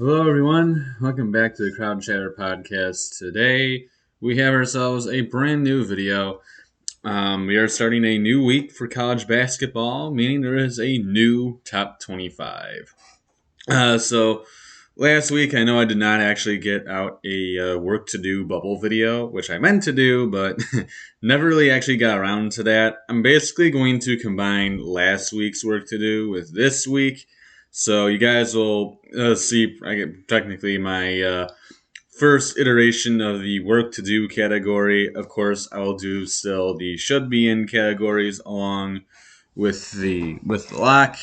Hello, everyone. Welcome back to the Crowd Chatter podcast. Today, we have ourselves a brand new video. We are starting a new week for college basketball, meaning there is a new top 25. So, last week, I know I did not actually get out a work to do bubble video, which I meant to do, but never really actually got around to that. I'm basically going to combine last week's work to do with this week. So you guys will see, I get technically my first iteration of the work to do category. Of course, I will do still the should be in categories along with the lock.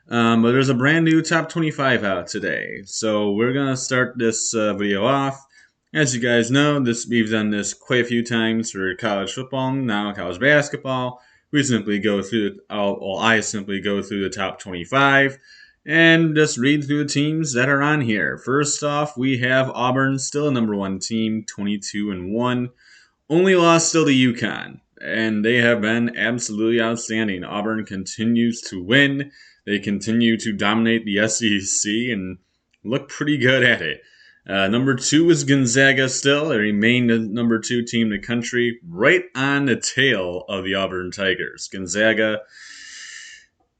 But there's a brand new top 25 out today. So we're going to start this video off. As you guys know, we've done this quite a few times for college football, now college basketball. We simply go through, I simply go through the top 25 and just read through the teams that are on here. First off, we have Auburn, still a number one team, 22-1. Only lost still to UConn, and they have been absolutely outstanding. Auburn continues to win. They continue to dominate the SEC and look pretty good at it. Number two is Gonzaga still. They remain the number two team in the country, right on the tail of the Auburn Tigers. Gonzaga,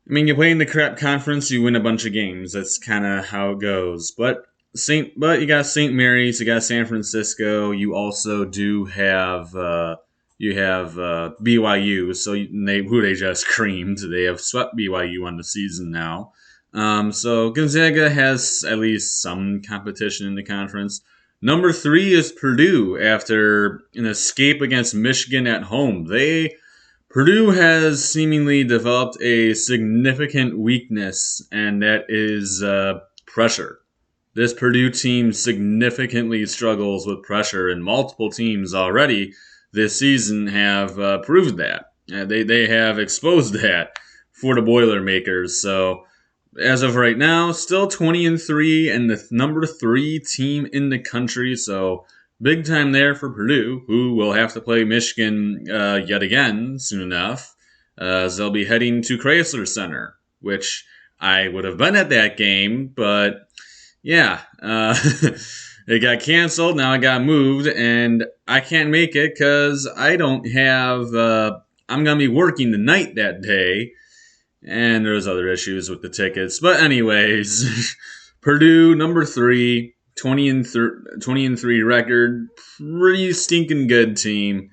I mean, you play in the crap conference, you win a bunch of games. That's kind of how it goes. But you got St. Mary's, you got San Francisco. You also do have BYU. So who they just creamed. They have swept BYU on the season now. So Gonzaga has at least some competition in the conference. Number three is Purdue after an escape against Michigan at home. Purdue has seemingly developed a significant weakness, and that is pressure. This Purdue team significantly struggles with pressure, and multiple teams already this season have proved that. They have exposed that for the Boilermakers. So as of right now, still 20-3 and the number three team in the country. So big time there for Purdue, who will have to play Michigan yet again soon enough, as they'll be heading to Chrysler Center, which I would have been at that game, but yeah, it got canceled. Now it got moved, and I can't make it because I don't have. I'm gonna be working the night that day, and there's other issues with the tickets. But anyways, Purdue number three. 20-3 record, pretty stinking good team.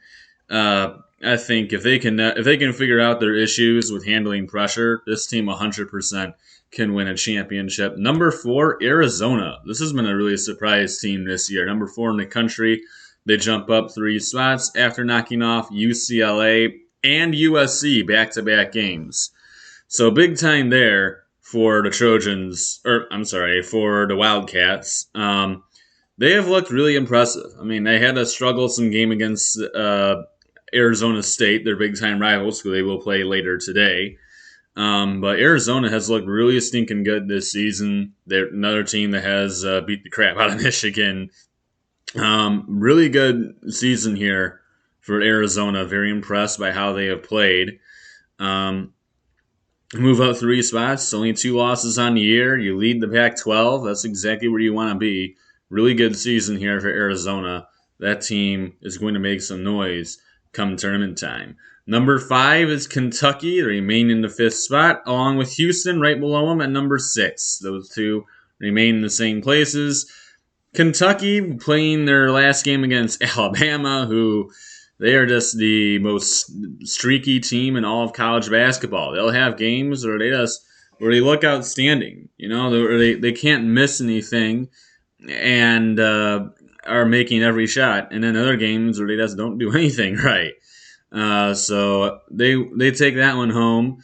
I think if they can figure out their issues with handling pressure, this team 100% can win a championship. Number four, Arizona. This has been a really surprise team this year. Number four in the country. They jump up 3 spots after knocking off UCLA and USC back-to-back games. So big time there for the Trojans, for the Wildcats. They have looked really impressive. I mean, they had a strugglesome game against Arizona State, their big-time rivals, who they will play later today. But Arizona has looked really stinking good this season. They're another team that has beat the crap out of Michigan. Really good season here for Arizona. Very impressed by how they have played. Move up 3 spots, only 2 losses on the year. You lead the Pac-12. That's exactly where you want to be. Really good season here for Arizona. That team is going to make some noise come tournament time. Number 5 is Kentucky. They remain in the 5th spot, along with Houston right below them at number 6. Those two remain in the same places. Kentucky playing their last game against Alabama, who they are just the most streaky team in all of college basketball. They'll have games where they look outstanding. You know, they can't miss anything and are making every shot. And then other games where they just don't do anything right. So they take that one home.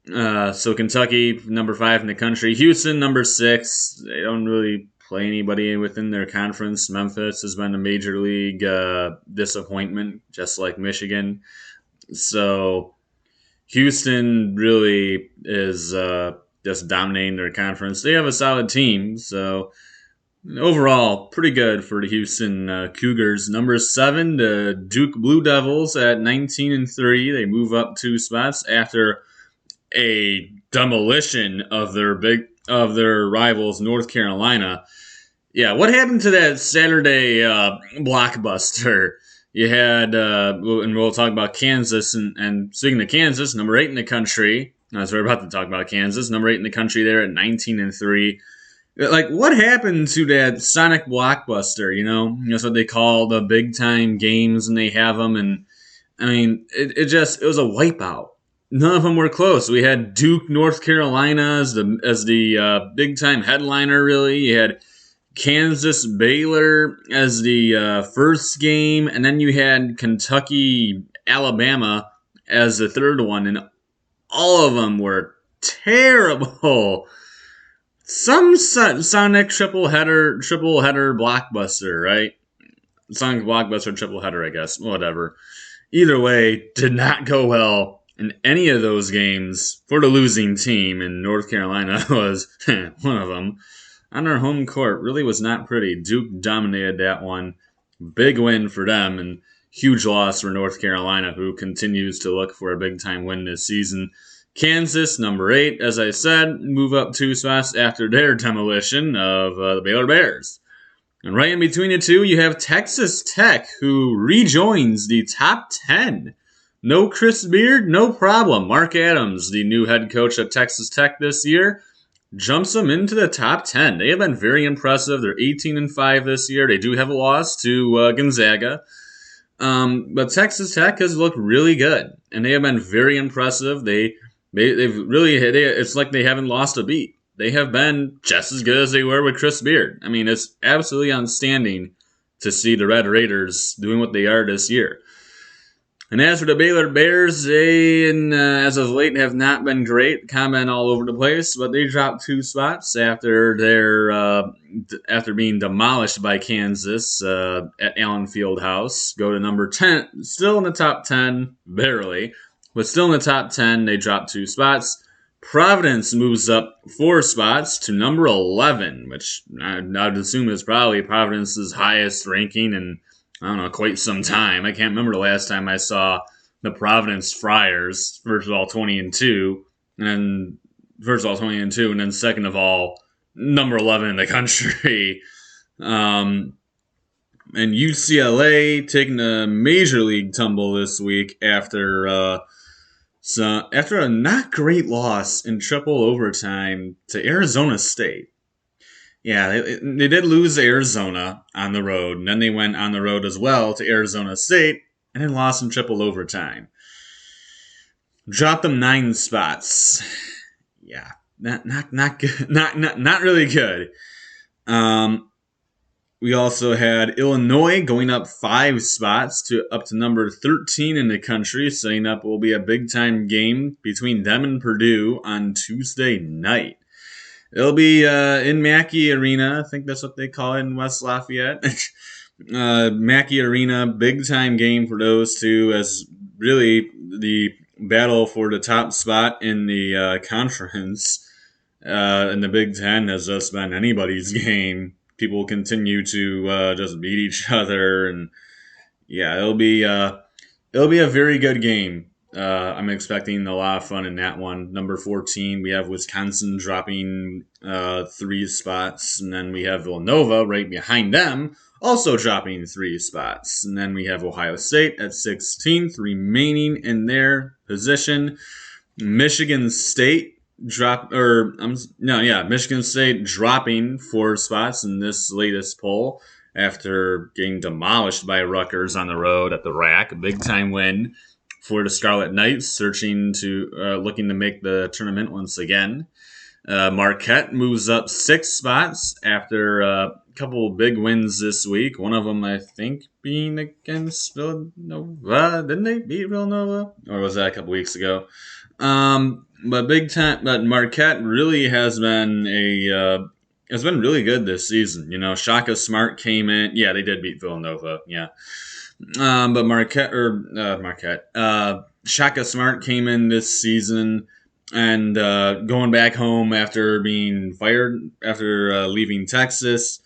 So Kentucky, number 5 in the country. Houston, number 6. They don't really play anybody within their conference. Memphis has been a major league disappointment, just like Michigan. So Houston really is just dominating their conference. They have a solid team, so overall, pretty good for the Houston Cougars. Number 7, the Duke Blue Devils at 19-3. They move up 2 spots after a demolition of their of their rivals, North Carolina. Yeah, what happened to that Saturday blockbuster? You had, and we'll talk about Kansas. And speaking of Kansas, number 8 in the country. As we're about to talk about Kansas, number 8 in the country there at 19-3. Like, what happened to that Sonic blockbuster? That's what they call the big time games, and they have them. And I mean, it was a wipeout. None of them were close. We had Duke, North Carolina as the big time headliner. Really, you had Kansas, Baylor as the first game, and then you had Kentucky, Alabama as the third one, and all of them were terrible. Some Sonic triple header blockbuster, right? Sonic blockbuster triple header, I guess. Whatever. Either way, did not go well in any of those games for the losing team, and North Carolina was one of them. On their home court, really was not pretty. Duke dominated that one. Big win for them, and huge loss for North Carolina, who continues to look for a big-time win this season. Kansas, number 8, as I said, move up 2 spots after their demolition of the Baylor Bears. And right in between the two, you have Texas Tech, who rejoins the top 10. No Chris Beard, no problem. Mark Adams, the new head coach at Texas Tech this year, jumps them into the top 10. They have been very impressive. They're 18-5 this year. They do have a loss to Gonzaga. But Texas Tech has looked really good, and they have been very impressive. They've really, it's like they haven't lost a beat. They have been just as good as they were with Chris Beard. I mean, it's absolutely outstanding to see the Red Raiders doing what they are this year. And as for the Baylor Bears, they, as of late, have not been great. Comment all over the place, but they dropped 2 spots after being demolished by Kansas at Allen Fieldhouse. Go to number 10, still in the top 10, barely, but still in the top 10. They dropped 2 spots. Providence moves up 4 spots to number 11, which I'd assume is probably Providence's highest ranking in, I don't know, quite some time. I can't remember the last time I saw the Providence Friars, first of all, 20-2, and then second of all, number 11 in the country. And UCLA taking a major league tumble this week after a not great loss in triple overtime to Arizona State. Yeah, they did lose to Arizona on the road, and then they went on the road as well to Arizona State, and then lost in triple overtime. Dropped them 9 spots. Yeah, not good, not really good. We also had Illinois going up 5 spots up to number 13 in the country, setting up will be a big time game between them and Purdue on Tuesday night. It'll be in Mackey Arena. I think that's what they call it in West Lafayette. Mackey Arena, big time game for those two, as really the battle for the top spot in the conference in the Big Ten has just been anybody's game. People continue to just beat each other, and yeah, it'll be a very good game. I'm expecting a lot of fun in that one. Number 14, we have Wisconsin dropping 3 spots, and then we have Villanova right behind them, also dropping 3 spots, and then we have Ohio State at 16th, remaining in their position. Michigan State Michigan State dropping 4 spots in this latest poll after getting demolished by Rutgers on the road at the RAC. A big time win for the Scarlet Knights, looking to make the tournament once again. Marquette moves up 6 spots after a couple of big wins this week. One of them, I think, being against Villanova. Didn't they beat Villanova? Or was that a couple weeks ago? But Marquette really has been really good this season. Shaka Smart came in. Yeah, they did beat Villanova. Yeah. But Shaka Smart came in this season and going back home after being fired after leaving Texas,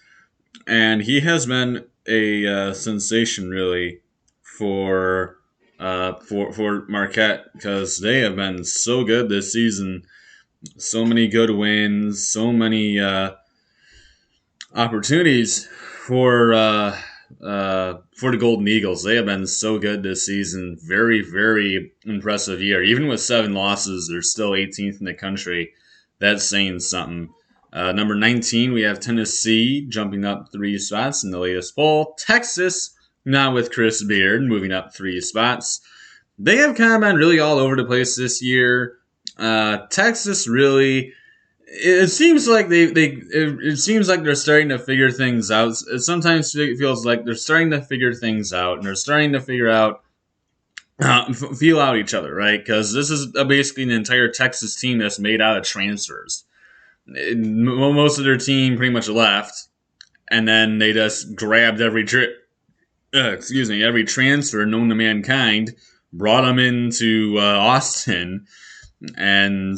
and he has been a sensation really for Marquette because they have been so good this season. So many good wins, so many opportunities for the Golden Eagles. They have been so good this season. Very, very impressive year. Even with 7 losses, they're still 18th in the country. That's saying something. Number 19, we have Tennessee jumping up 3 spots in the latest poll. Texas, now with Chris Beard, moving up 3 spots. They have kind of been really all over the place this year. Texas really, it seems like it seems like they're starting to figure things out. It sometimes feels like they're starting to figure things out, and they're starting to figure out feel out each other, right? Because this is basically an entire Texas team that's made out of transfers. Most of their team pretty much left, and then they just grabbed every every transfer known to mankind, brought them into Austin, and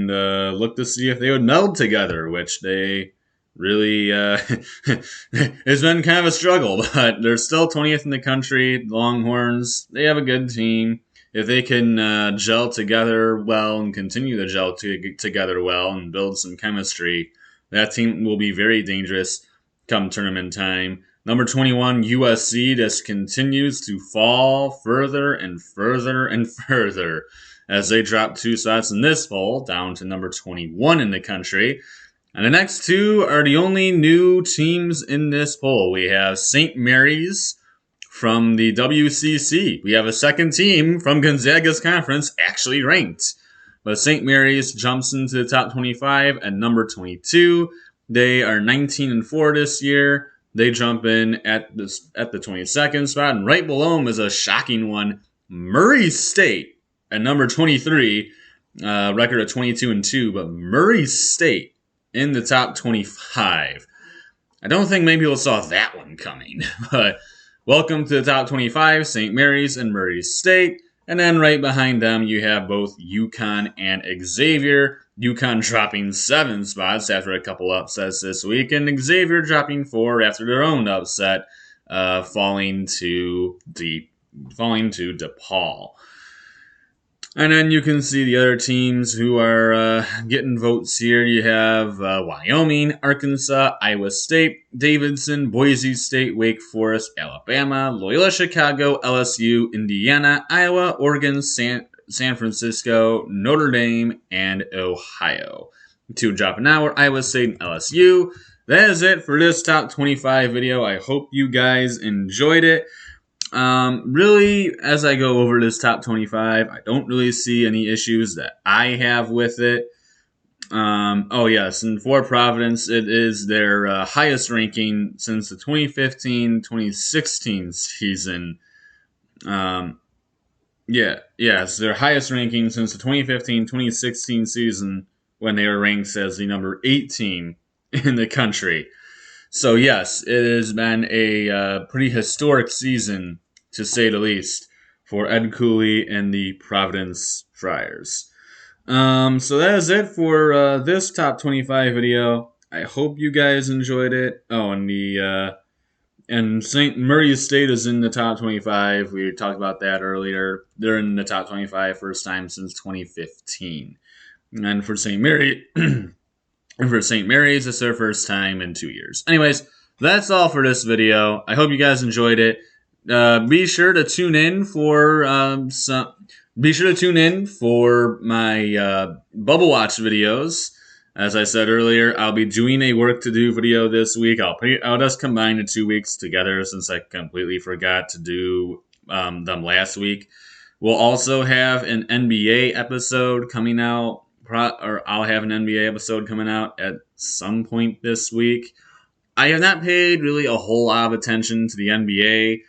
looked to see if they would meld together, which they really it's been kind of a struggle, but they're still 20th in the country. Longhorns, they have a good team. If they can gel together well and continue to gel together well and build some chemistry, that team will be very dangerous come tournament time. Number 21, USC, just continues to fall further and further and further as they drop 2 spots in this poll down to number 21 in the country. And the next 2 are the only new teams in this poll. We have St. Mary's from the WCC. We have a second team from Gonzaga's conference actually ranked. But St. Mary's jumps into the top 25 at number 22. They are 19-4 this year. They jump in at the 22nd spot. And right below them is a shocking one, Murray State at number 23, record of 22-2, but Murray State in the top 25. I don't think many people saw that one coming, but welcome to the top 25, St. Mary's and Murray State. And then right behind them, you have both UConn and Xavier. UConn dropping 7 spots after a couple upsets this week, and Xavier dropping 4 after their own upset, falling to DePaul. And then you can see the other teams who are getting votes here. You have Wyoming, Arkansas, Iowa State, Davidson, Boise State, Wake Forest, Alabama, Loyola Chicago, LSU, Indiana, Iowa, Oregon, San Francisco, Notre Dame, and Ohio. 2 dropping out were Iowa State and LSU. That is it for this top 25 video. I hope you guys enjoyed it. Really, as I go over this top 25, I don't really see any issues that I have with it. Oh yes, and for Providence, it is their highest ranking since the 2015-2016 season. It's their highest ranking since the 2015-2016 season when they were ranked as the number 18 in the country. So yes, it has been a pretty historic season, to say the least, for Ed Cooley and the Providence Friars. So that is it for this top 25 video. I hope you guys enjoyed it. Oh, and St. Murray State is in the top 25. We talked about that earlier. They're in the top 25 first time since 2015. And for St. Mary, it's their first time in 2 years. Anyways, that's all for this video. I hope you guys enjoyed it. Be sure to tune in for my Bubble Watch videos. As I said earlier, I'll be doing a work to do video this week. I'll just combine the 2 weeks together since I completely forgot to do them last week. We'll also have an NBA episode coming out, I'll have an NBA episode coming out at some point this week. I have not paid really a whole lot of attention to the NBA.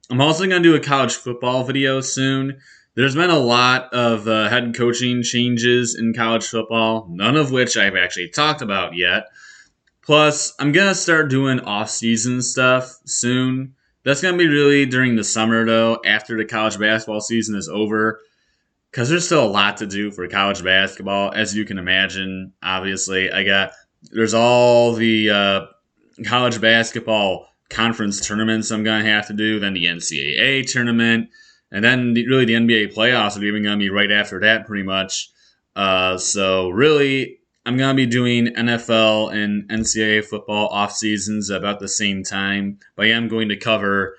I'm also going to do a college football video soon. There's been a lot of head coaching changes in college football, none of which I've actually talked about yet. Plus, I'm going to start doing off-season stuff soon. That's going to be really during the summer, though, after the college basketball season is over, because there's still a lot to do for college basketball, as you can imagine. Obviously, there's all the college basketball conference tournaments I'm going to have to do, then the NCAA tournament, and then the NBA playoffs are even going to be right after that, pretty much. So really, I'm going to be doing NFL and NCAA football off seasons about the same time, but I am going to cover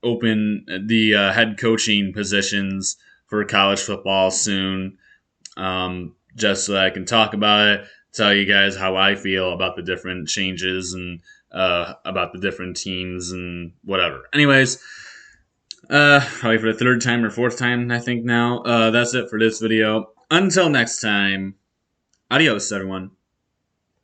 open the head coaching positions for college football soon, just so I can talk about it, tell you guys how I feel about the different changes and about the different teams and whatever. Anyways, probably for the third time or fourth time, I think now. That's it for this video. Until next time, adios, everyone.